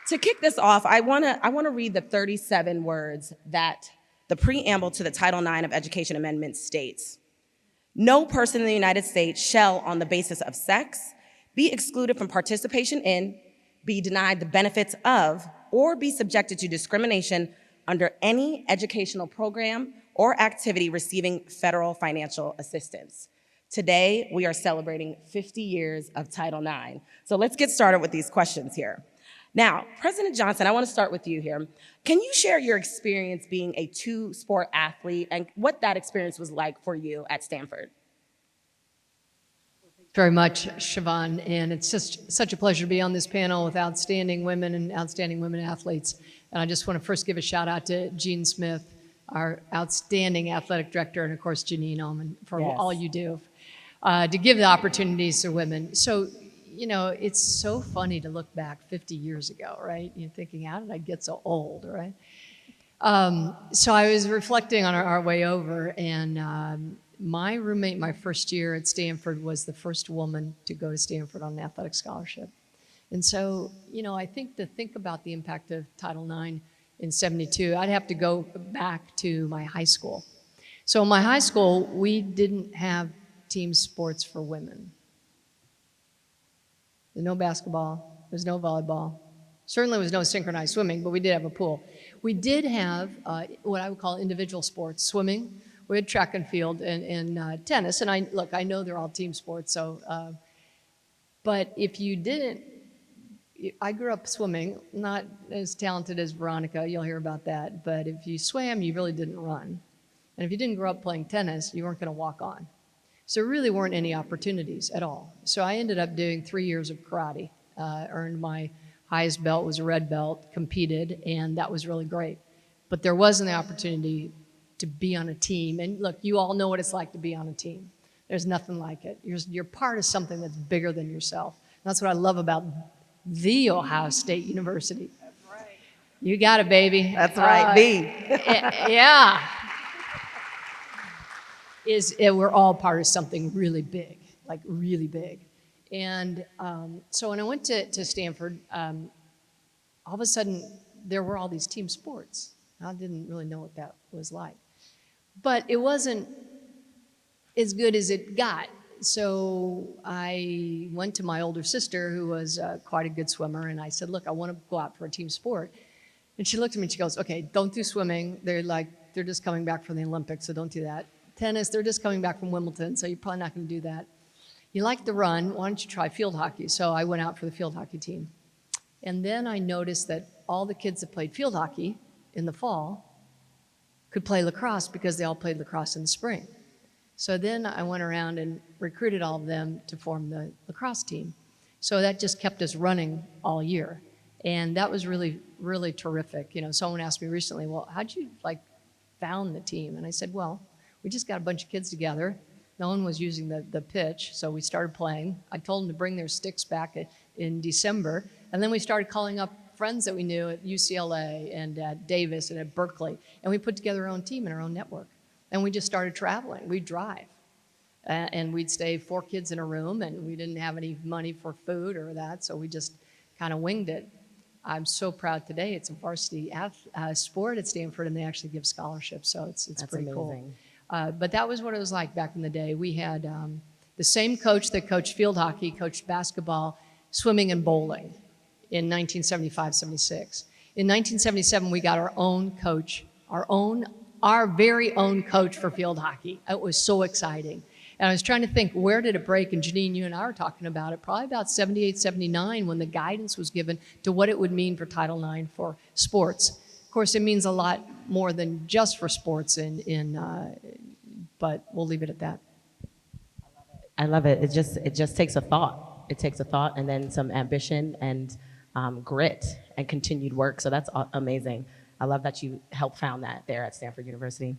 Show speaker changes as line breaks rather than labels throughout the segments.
To kick this off, I want to read the 37 words that the preamble to the Title IX of Education Amendment states. No person in the United States shall, on the basis of sex, be excluded from participation in, be denied the benefits of, or be subjected to discrimination under any educational program or activity receiving federal financial assistance. Today, we are celebrating 50 years of Title IX. So let's get started with these questions here. Now, President Johnson, I want to start with you here. Can you share your experience being a two-sport athlete and what that experience was like for you at Stanford?
Very much, Siobhan, and it's just such a pleasure to be on this panel with outstanding women and outstanding women athletes. And I just want to first give a shout out to Jean Smith, our outstanding athletic director, and of course, Janine Ullman, for all you do to give the opportunities to women. So, you know, it's so funny to look back 50 years ago, right? You're thinking, how did I get so old, right? So I was reflecting on our way over, and my roommate my first year at Stanford was the first woman to go to Stanford on an athletic scholarship. And so, you know, I think to think about the impact of Title IX in '72, I'd have to go back to my high school. So in my high school, we didn't have team sports for women. There's no basketball, there's no volleyball. Certainly was no synchronized swimming, but we did have a pool. We did have what I would call individual sports, swimming. We had track and field and tennis. And I know they're all team sports. So, but if you didn't, I grew up swimming, not as talented as Veronica, you'll hear about that. But if you swam, you really didn't run. And if you didn't grow up playing tennis, you weren't going to walk on. So there really weren't any opportunities at all. So I ended up doing 3 years of karate, earned my highest belt, was a red belt, competed, and that was really great. But there wasn't the opportunity to be on a team. And look, you all know what it's like to be on a team. There's nothing like it. You're part of something that's bigger than yourself. And that's what I love about the Ohio State University. That's right. You got it, baby.
That's right,
yeah. We're all part of something really big, like really big. And so when I went to Stanford, all of a sudden there were all these team sports. I didn't really know what that was like. But it wasn't as good as it got. So I went to my older sister, who was quite a good swimmer, and I said, look, I want to go out for a team sport. And she looked at me and she goes, okay, don't do swimming. They're just coming back from the Olympics, so don't do that. Tennis, they're just coming back from Wimbledon, so you're probably not going to do that. You like to run, why don't you try field hockey? So I went out for the field hockey team. And then I noticed that all the kids that played field hockey in the fall could play lacrosse because they all played lacrosse in the spring. So then I went around and recruited all of them to form the lacrosse team. So that just kept us running all year. And that was really, really terrific. You know, someone asked me recently, well, how'd you found the team? And I said, well, we just got a bunch of kids together. No one was using the pitch, so we started playing. I told them to bring their sticks back in December. And then we started calling up friends that we knew at UCLA and at Davis and at Berkeley. And we put together our own team and our own network. And we just started traveling. We'd drive. And we'd stay 4 kids in a room, and we didn't have any money for food or that, so we just kind of winged it. I'm so proud today. It's a varsity sport at Stanford, and they actually give scholarships, so it's pretty
amazing.
Cool. But that was what it was like back in the day. We had the same coach that coached field hockey, coached basketball, swimming, and bowling in 1975-76. In 1977, we got our own coach, our very own coach for field hockey. It was so exciting. And I was trying to think, where did it break? And Janine, you and I were talking about it, probably about 78, 79, when the guidance was given to what it would mean for Title IX for sports. Of course, it means a lot more than just for sports, but we'll leave it at that.
I love it. It just takes a thought. It takes a thought and then some ambition and grit and continued work. So that's amazing. I love that you helped found that there at Stanford University.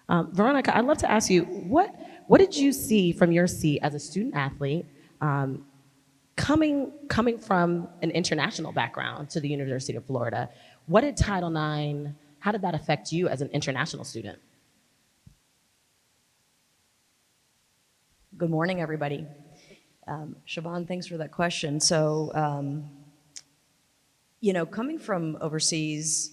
Veronica, I'd love to ask you, what did you see from your seat as a student athlete coming from an international background to the University of Florida? What did Title IX, how did that affect you as an international student?
Good morning, everybody. Siobhan, thanks for that question. So Coming from overseas,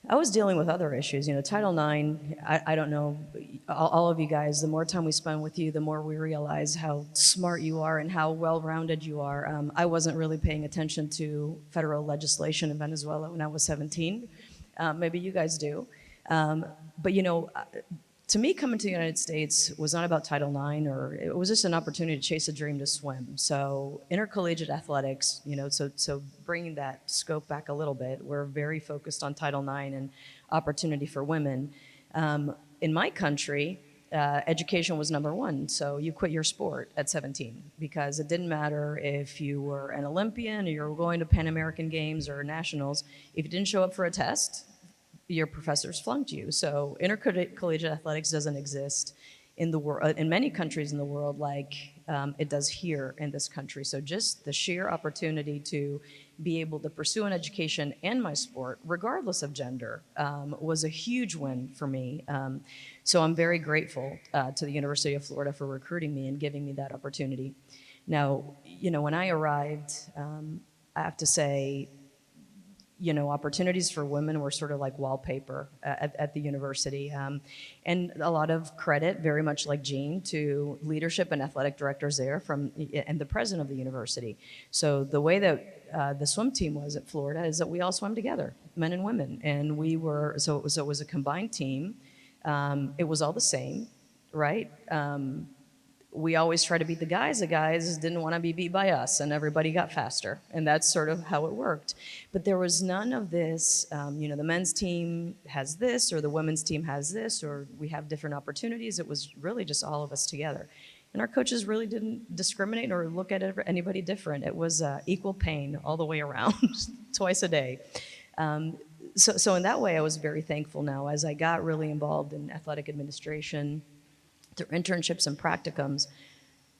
I was dealing with other issues. Title IX, I don't know, all of you guys, the more time we spend with you, the more we realize how smart you are and how well-rounded you are. I wasn't really paying attention to federal legislation in Venezuela when I was 17. Maybe you guys do. But to me, coming to the United States was not about Title IX, or it was just an opportunity to chase a dream to swim. So intercollegiate athletics, so bringing that scope back a little bit, we're very focused on Title IX and opportunity for women. In my country, education was number one. So you quit your sport at 17 because it didn't matter if you were an Olympian or you were going to Pan American Games or Nationals. If you didn't show up for a test, your professors flunked you. So intercollegiate athletics doesn't exist in the world, in many countries in the world, like it does here in this country. So just the sheer opportunity to be able to pursue an education and my sport, regardless of gender, was a huge win for me. So I'm very grateful to the University of Florida for recruiting me and giving me that opportunity. Now, when I arrived, I have to say, opportunities for women were sort of like wallpaper at the university. And a lot of credit, very much like Jean, to leadership and athletic directors there and the president of the university. So the way that the swim team was at Florida is that we all swam together, men and women. And so it was a combined team. It was all the same, right? We always try to beat the guys. The guys didn't want to be beat by us, and everybody got faster. And that's sort of how it worked. But there was none of this, the men's team has this, or the women's team has this, or we have different opportunities. It was really just all of us together. And our coaches really didn't discriminate or look at anybody different. It was equal pain all the way around, twice a day. So in that way, I was very thankful now as I got really involved in athletic administration, through internships and practicums.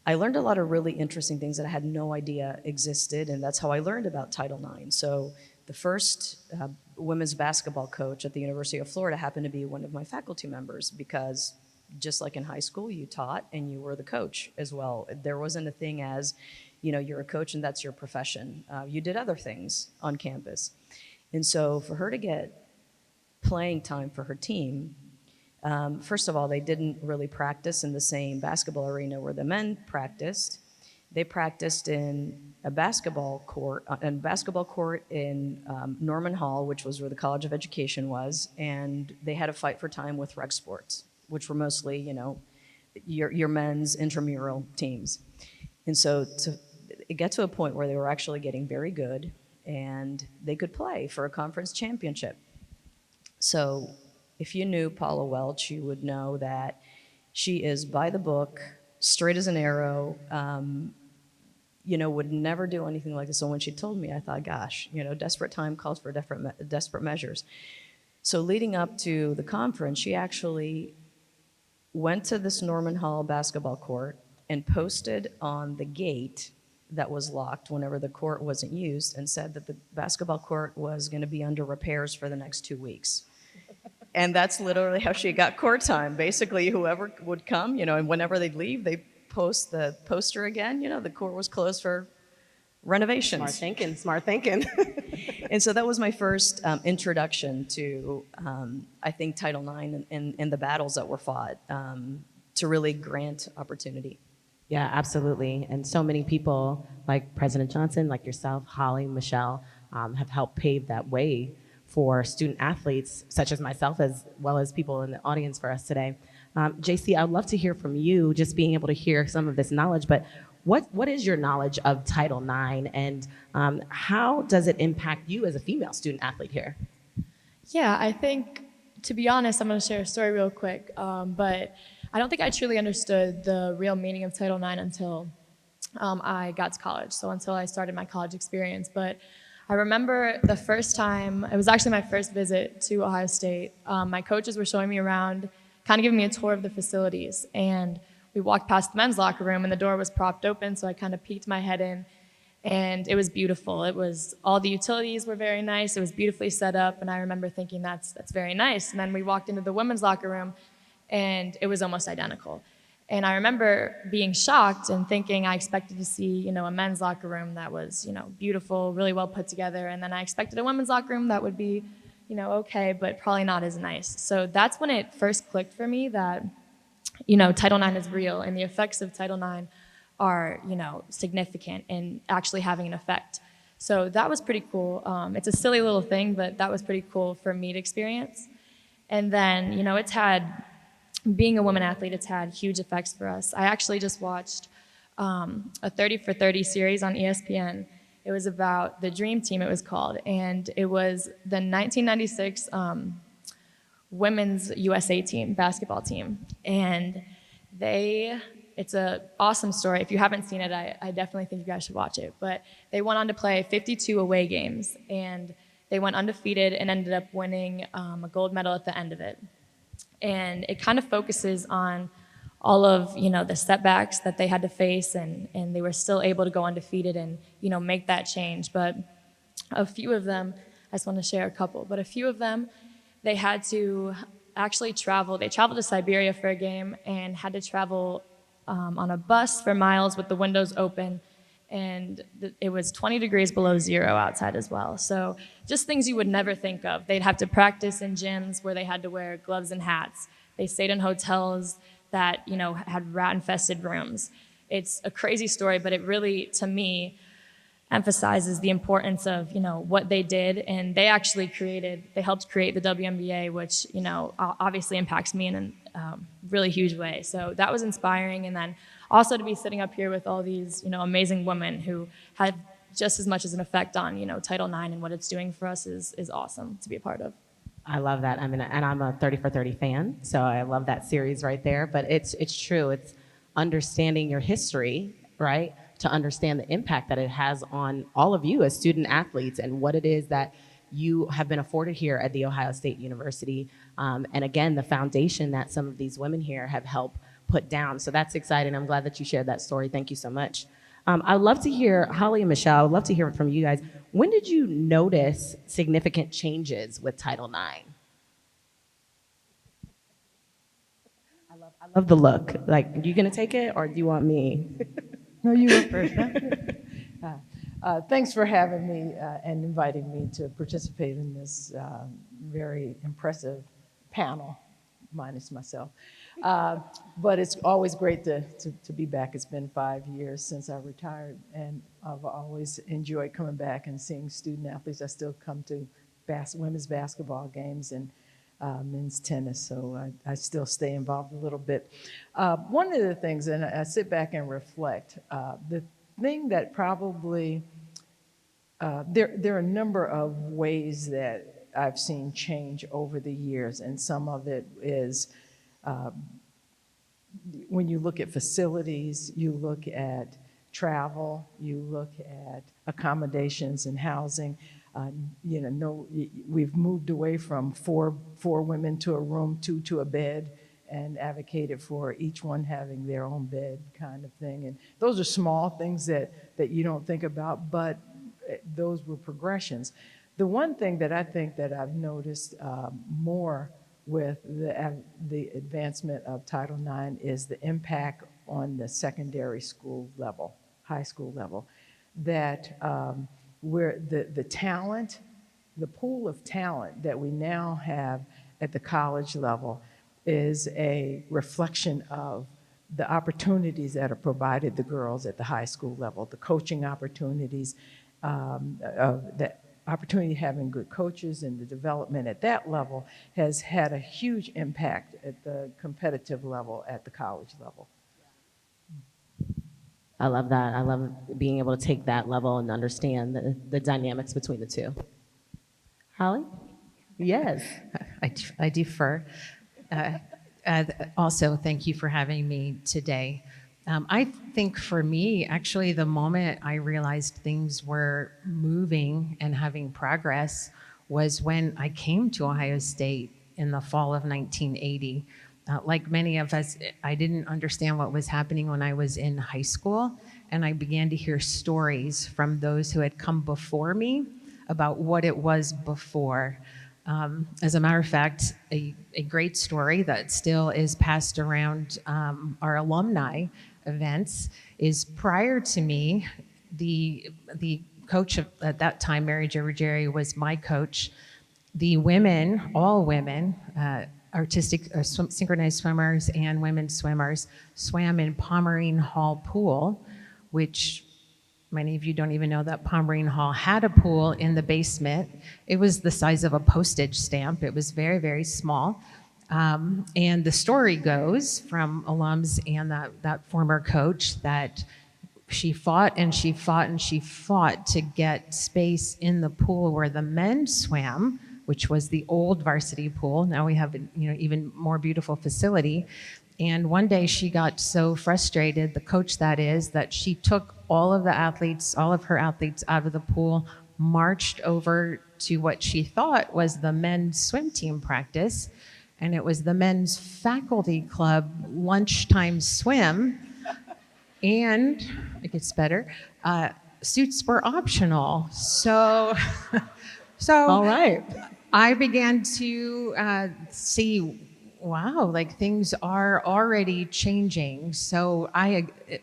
I learned a lot of really interesting things that I had no idea existed, and that's how I learned about Title IX. So the first women's basketball coach at the University of Florida happened to be one of my faculty members, because just like in high school, you taught and you were the coach as well. There wasn't a thing as, you're a coach and that's your profession. You did other things on campus. And so for her to get playing time for her team, first of all, they didn't really practice in the same basketball arena where the men practiced. They practiced in a basketball court in Norman Hall, which was where the College of Education was, and they had a fight for time with rec sports, which were mostly, your men's intramural teams. And so it got to a point where they were actually getting very good, and they could play for a conference championship. So if you knew Paula Welch, you would know that she is by the book, straight as an arrow, would never do anything like this. So when she told me, I thought, gosh, desperate time calls for desperate measures. So leading up to the conference, she actually went to this Norman Hall basketball court and posted on the gate that was locked whenever the court wasn't used, and said that the basketball court was going to be under repairs for the next 2 weeks. And that's literally how she got court time. Basically, whoever would come, and whenever they'd leave, they post the poster again. The court was closed for renovations.
Smart thinking.
And so that was my first introduction to, I think, Title IX and the battles that were fought to really grant opportunity.
Yeah, absolutely. And so many people, like President Johnson, like yourself, Holly, Miechelle, have helped pave that way for student athletes such as myself, as well as people in the audience for us today. Jacy, I'd love to hear from you, just being able to hear some of this knowledge, but what is your knowledge of Title IX, and how does it impact you as a female student athlete here?
Yeah, I think, to be honest, I'm going to share a story real quick, but I don't think I truly understood the real meaning of Title IX until I got to college, so until I started my college experience. But I remember the first time, it was actually my first visit to Ohio State. My coaches were showing me around, kind of giving me a tour of the facilities. And we walked past the men's locker room and the door was propped open, so I kind of peeked my head in. And it was beautiful. All the utilities were very nice. It was beautifully set up. And I remember thinking, that's very nice. And then we walked into the women's locker room and it was almost identical. And I remember being shocked and thinking I expected to see, a men's locker room that was, beautiful, really well put together. And then I expected a women's locker room that would be, okay, but probably not as nice. So that's when it first clicked for me that, Title IX is real and the effects of Title IX are, significant and actually having an effect. So that was pretty cool. It's a silly little thing, but that was pretty cool for me to experience. And then, being a woman athlete, it's had huge effects for us. I actually just watched a 30 for 30 series on ESPN. It was about the Dream Team, it was called, and it was the 1996 women's USA team, basketball team. And it's an awesome story. If you haven't seen it, I definitely think you guys should watch it. But they went on to play 52 away games, and they went undefeated and ended up winning a gold medal at the end of it. And it kind of focuses on all of, the setbacks that they had to face, and they were still able to go undefeated and, make that change. But a few of them, I just want to share a couple, but a few of them, they had to actually travel. They traveled to Siberia for a game and had to travel on a bus for miles with the windows open, and it was 20 degrees below zero outside as well. So just things you would never think of. They'd have to practice in gyms where they had to wear gloves and hats. They stayed in hotels that, had rat-infested rooms. It's a crazy story, but it really, to me, emphasizes the importance of, what they did. And they helped create the WNBA, which, obviously impacts me in a really huge way. So that was inspiring. And then also to be sitting up here with all these, amazing women who had just as much as an effect on, Title IX and what it's doing for us is awesome to be a part of.
I love that. And I'm a 30 for 30 fan, so I love that series right there. But it's true. It's understanding your history, right, to understand the impact that it has on all of you as student athletes and what it is that you have been afforded here at The Ohio State University. And again, the foundation that some of these women here have helped put down. So that's exciting. I'm glad that you shared that story. Thank you so much. I'd love to hear, Holly and Miechelle, I'd love to hear from you guys. When did you notice significant changes with Title IX? I love the look. Like, are you gonna take it or do you want me?
No, you were first. Thanks for having me and inviting me to participate in this very impressive panel, minus myself. But it's always great to be back. It's been 5 years since I retired, and I've always enjoyed coming back and seeing student athletes. I still come to women's basketball games and men's tennis, so I still stay involved a little bit. One of the things, and I sit back and reflect, the thing that probably, there are a number of ways that I've seen change over the years, and some of it is when you look at facilities, you look at travel, you look at accommodations and housing. We've moved away from four women to a room, two to a bed, and advocated for each one having their own bed kind of thing. And those are small things that you don't think about, but those were progressions. The one thing that I think that I've noticed more with the advancement of Title IX is the impact on the secondary school level, high school level, that where the talent, the pool of talent that we now have at the college level is a reflection of the opportunities that are provided the girls at the high school level, the coaching opportunities, the opportunity of having good coaches and the development at that level has had a huge impact at the competitive level at the college level.
I love that. I love being able to take that level and understand the dynamics between the two. Holly? Yes.
I defer. Also, thank you for having me today. I think for me, actually, the moment I realized things were moving and having progress was when I came to Ohio State in the fall of 1980. Like many of us, I didn't understand what was happening when I was in high school, and I began to hear stories from those who had come before me about what it was before. As a matter of fact, a great story that still is passed around our alumni events is prior to me, the coach at that time, Mary Jo Ruggieri, was my coach. The women, all women, artistic synchronized swimmers and women swimmers swam in Pomerine Hall Pool, which many of you don't even know that Pomerine Hall had a pool in the basement. It was the size of a postage stamp. It was very, very small. And the story goes from alums and that former coach that she fought and she fought and she fought to get space in the pool where the men swam, which was the old varsity pool. Now we have even more beautiful facility. And one day she got so frustrated, the coach that is, that she took all of her athletes out of the pool, marched over to what she thought was the men's swim team practice. And it was the men's faculty club lunchtime swim. And it gets better. Suits were optional. So
All right.
I began to see, wow, like things are already changing. So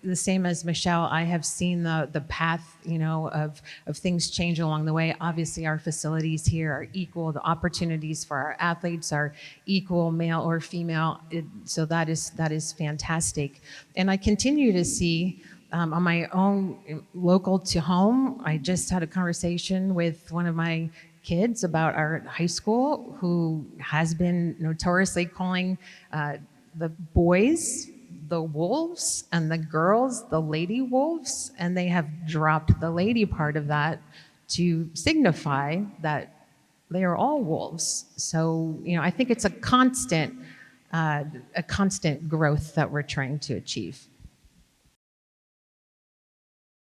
the same as Miechelle, I have seen the path, of things change along the way. Obviously, our facilities here are equal. The opportunities for our athletes are equal, male or female. So that is fantastic. And I continue to see on my own, local to home. I just had a conversation with one of my kids about our high school who has been notoriously calling the boys the wolves and the girls the lady wolves, and they have dropped the lady part of that to signify that they are all wolves. So, I think it's a constant growth that we're trying to achieve.